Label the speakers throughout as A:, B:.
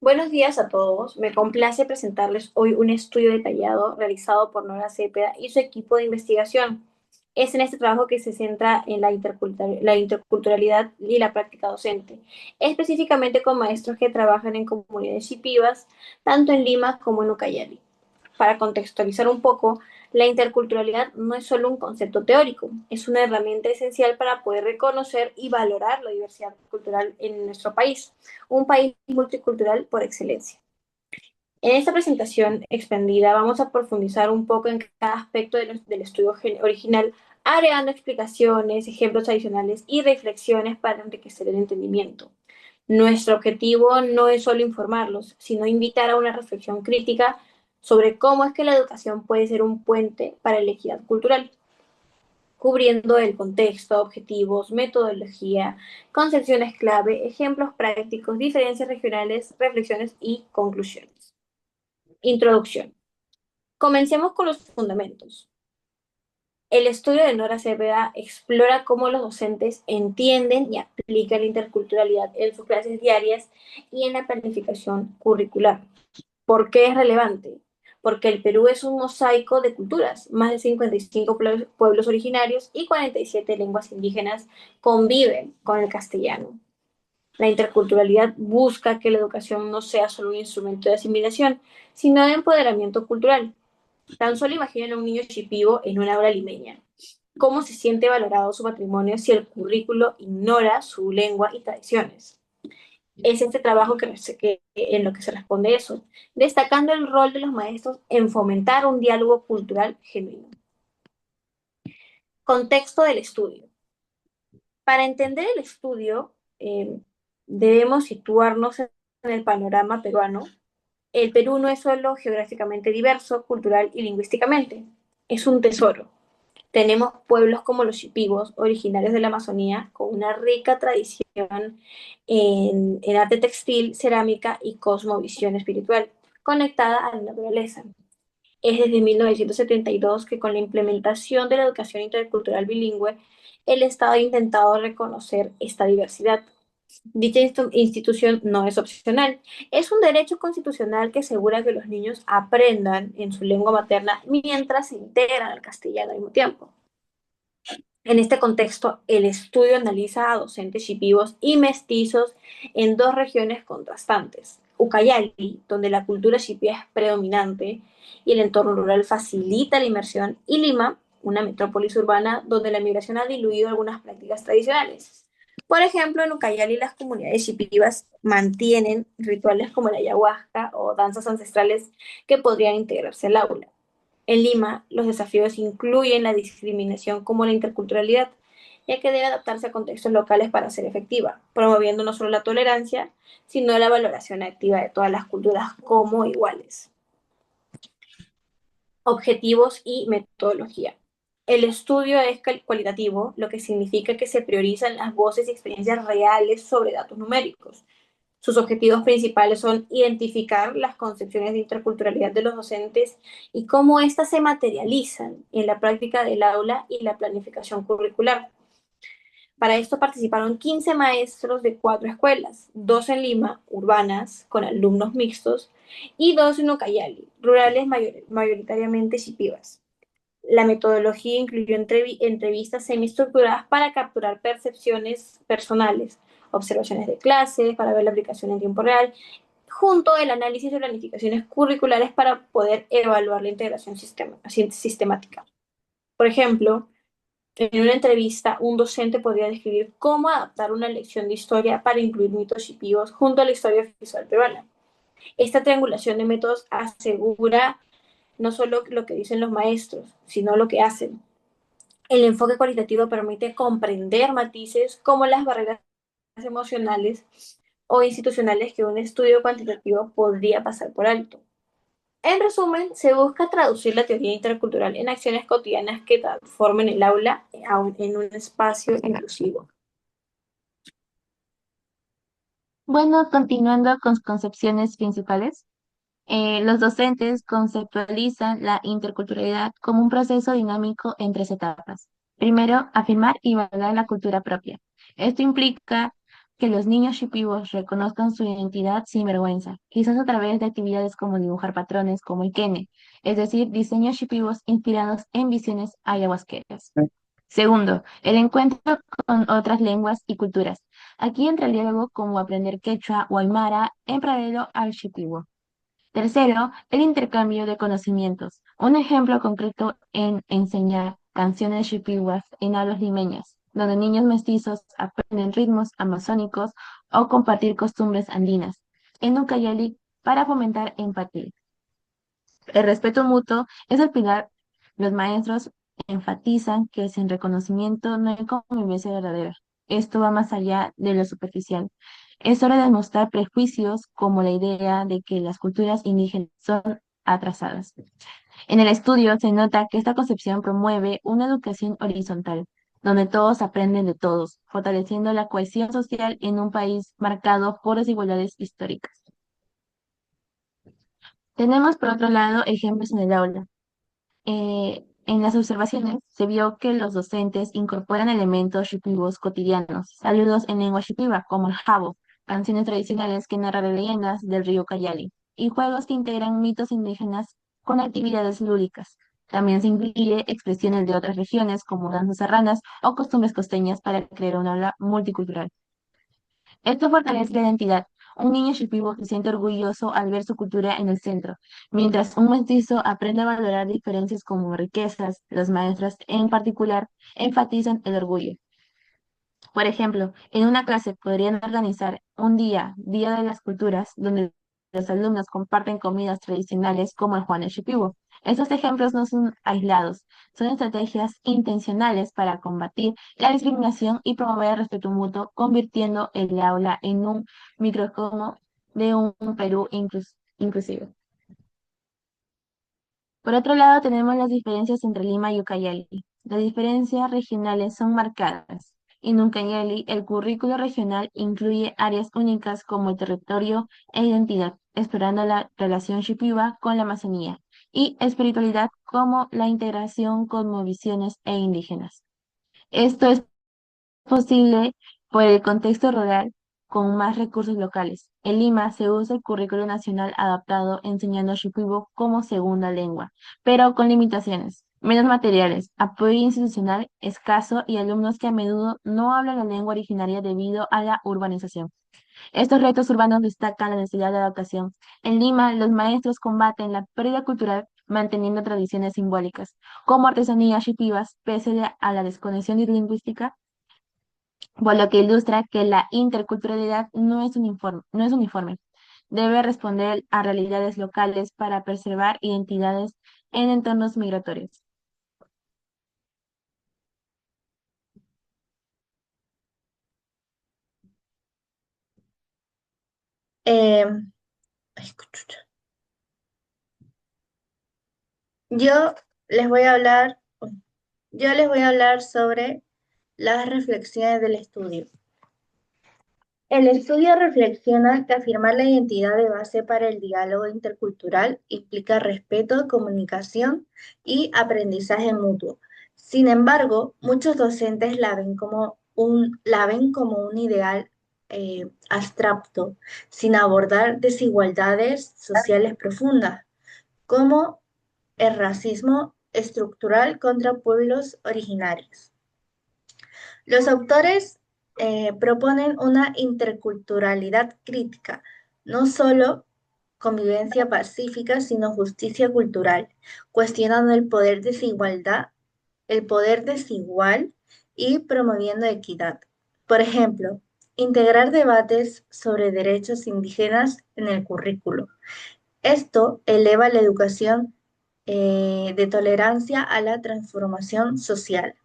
A: Buenos días a todos. Me complace presentarles hoy un estudio detallado realizado por Nora Cepeda y su equipo de investigación. Es en este trabajo que se centra en la interculturalidad y la práctica docente, específicamente con maestros que trabajan en comunidades shipibas, tanto en Lima como en Ucayali. Para contextualizar un poco, la interculturalidad no es solo un concepto teórico, es una herramienta esencial para poder reconocer y valorar la diversidad cultural en nuestro país, un país multicultural por excelencia. En esta presentación expandida vamos a profundizar un poco en cada aspecto del estudio original, agregando explicaciones, ejemplos adicionales y reflexiones para enriquecer el entendimiento. Nuestro objetivo no es solo informarlos, sino invitar a una reflexión crítica sobre cómo es que la educación puede ser un puente para la equidad cultural, cubriendo el contexto, objetivos, metodología, concepciones clave, ejemplos prácticos, diferencias regionales, reflexiones y conclusiones. Introducción. Comencemos con los fundamentos. El estudio de Nora Cepeda explora cómo los docentes entienden y aplican la interculturalidad en sus clases diarias y en la planificación curricular. ¿Por qué es relevante? Porque el Perú es un mosaico de culturas, más de 55 pueblos originarios y 47 lenguas indígenas conviven con el castellano. La interculturalidad busca que la educación no sea solo un instrumento de asimilación, sino de empoderamiento cultural. Tan solo imaginen a un niño shipibo en una aula limeña. ¿Cómo se siente valorado su patrimonio si el currículo ignora su lengua y tradiciones? Es este trabajo en lo que se responde eso, destacando el rol de los maestros en fomentar un diálogo cultural genuino. Contexto del estudio. Para entender el estudio, debemos situarnos en el panorama peruano. El Perú no es solo geográficamente diverso, cultural y lingüísticamente, es un tesoro. Tenemos pueblos como los Shipibos, originarios de la Amazonía, con una rica tradición en arte textil, cerámica y cosmovisión espiritual, conectada a la naturaleza. Es desde 1972 que con la implementación de la educación intercultural bilingüe, el Estado ha intentado reconocer esta diversidad. Dicha institución no es opcional, es un derecho constitucional que asegura que los niños aprendan en su lengua materna mientras se integran al castellano al mismo tiempo. En este contexto, el estudio analiza a docentes shipibos y mestizos en dos regiones contrastantes. Ucayali, donde la cultura shipia es predominante y el entorno rural facilita la inmersión, y Lima, una metrópolis urbana donde la migración ha diluido algunas prácticas tradicionales. Por ejemplo, en Ucayali las comunidades shipibas mantienen rituales como la ayahuasca o danzas ancestrales que podrían integrarse al aula. En Lima, los desafíos incluyen la discriminación como la interculturalidad, ya que debe adaptarse a contextos locales para ser efectiva, promoviendo no solo la tolerancia, sino la valoración activa de todas las culturas como iguales. Objetivos y metodología. El estudio es cualitativo, lo que significa que se priorizan las voces y experiencias reales sobre datos numéricos. Sus objetivos principales son identificar las concepciones de interculturalidad de los docentes y cómo éstas se materializan en la práctica del aula y la planificación curricular. Para esto participaron 15 maestros de 4 escuelas, 2 en Lima, urbanas, con alumnos mixtos, y 2 en Ucayali, rurales mayoritariamente shipibas. La metodología incluyó entrevistas semiestructuradas para capturar percepciones personales, observaciones de clase, para ver la aplicación en tiempo real, junto al análisis de planificaciones curriculares para poder evaluar la integración sistemática. Por ejemplo, en una entrevista, un docente podría describir cómo adaptar una lección de historia para incluir mitos shipibos junto a la historia visual peruana. Esta triangulación de métodos asegura no solo lo que dicen los maestros, sino lo que hacen. El enfoque cualitativo permite comprender matices como las barreras emocionales o institucionales que un estudio cuantitativo podría pasar por alto. En resumen, se busca traducir la teoría intercultural en acciones cotidianas que transformen el aula en un espacio inclusivo.
B: Bueno, continuando con concepciones principales, los docentes conceptualizan la interculturalidad como un proceso dinámico en tres etapas. Primero, afirmar y valorar la cultura propia. Esto implica que los niños shipibos reconozcan su identidad sin vergüenza, quizás a través de actividades como dibujar patrones como el kene, es decir, diseños shipibos inspirados en visiones ayahuasqueras. Segundo, el encuentro con otras lenguas y culturas. Aquí entra el diálogo como aprender quechua o aymara en paralelo al shipibo. Tercero, el intercambio de conocimientos. Un ejemplo concreto en enseñar canciones shipiwas en aulas limeñas, donde niños mestizos aprenden ritmos amazónicos o compartir costumbres andinas. En Ucayali, para fomentar empatía. El respeto mutuo es el pilar. Los maestros enfatizan que sin reconocimiento no hay convivencia verdadera. Esto va más allá de lo superficial. Es hora de demostrar prejuicios como la idea de que las culturas indígenas son atrasadas. En el estudio se nota que esta concepción promueve una educación horizontal, donde todos aprenden de todos, fortaleciendo la cohesión social en un país marcado por desigualdades históricas. Tenemos, por otro lado, ejemplos en el aula. En las observaciones se vio que los docentes incorporan elementos shipibos cotidianos, saludos en lengua shipiba, como el jabo, canciones tradicionales que narran leyendas del río Cayali, y juegos que integran mitos indígenas con actividades lúdicas. También se incluye expresiones de otras regiones, como danzas serranas o costumbres costeñas, para crear una aula multicultural. Esto fortalece la identidad. Un niño shipibo se siente orgulloso al ver su cultura en el centro, mientras un mestizo aprende a valorar diferencias como riquezas. Las maestras, en particular, enfatizan el orgullo. Por ejemplo, en una clase podrían organizar un Día de las Culturas, donde los alumnos comparten comidas tradicionales como el Juanes Shipibo. Estos ejemplos no son aislados, son estrategias intencionales para combatir la discriminación y promover el respeto mutuo, convirtiendo el aula en un microcosmo de un Perú inclusivo. Por otro lado, tenemos las diferencias entre Lima y Ucayali. Las diferencias regionales son marcadas. En Ucayali, el currículo regional incluye áreas únicas como el territorio e identidad, explorando la relación shipiba con la Amazonía, y espiritualidad como la integración con visiones e indígenas. Esto es posible por el contexto rural con más recursos locales. En Lima se usa el currículo nacional adaptado enseñando Shipibo como segunda lengua, pero con limitaciones. Menos materiales, apoyo institucional escaso y alumnos que a menudo no hablan la lengua originaria debido a la urbanización. Estos retos urbanos destacan la necesidad de adaptación. En Lima, los maestros combaten la pérdida cultural manteniendo tradiciones simbólicas, como artesanías shipibas, pese a la desconexión lingüística, por lo que ilustra que la interculturalidad no es uniforme. Debe responder a realidades locales para preservar identidades en entornos migratorios.
C: Eh, ay, yo les voy a hablar, yo les voy a hablar sobre las reflexiones del estudio. El estudio reflexiona que afirmar la identidad de base para el diálogo intercultural implica respeto, comunicación y aprendizaje mutuo. Sin embargo, muchos docentes la ven como un ideal abstracto, sin abordar desigualdades sociales profundas, como el racismo estructural contra pueblos originarios. Los autores proponen una interculturalidad crítica, no solo convivencia pacífica, sino justicia cultural, cuestionando el poder desigual y promoviendo equidad. Por ejemplo, integrar debates sobre derechos indígenas en el currículo. Esto eleva la educación de tolerancia a la transformación social.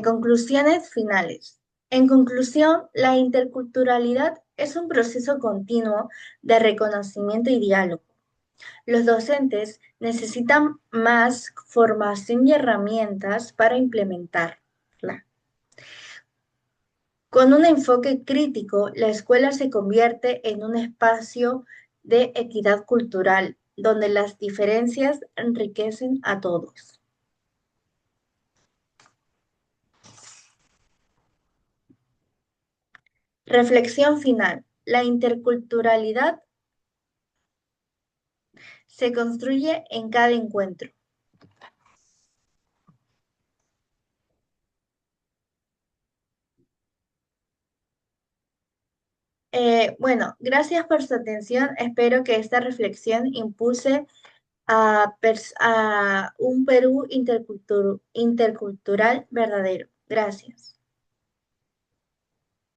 C: Conclusiones finales. En conclusión, la interculturalidad es un proceso continuo de reconocimiento y diálogo. Los docentes necesitan más formación y herramientas para implementarla. Con un enfoque crítico, la escuela se convierte en un espacio de equidad cultural, donde las diferencias enriquecen a todos. Reflexión final. La interculturalidad se construye en cada encuentro. Bueno, gracias por su atención. Espero que esta reflexión impulse a un Perú intercultural verdadero. Gracias.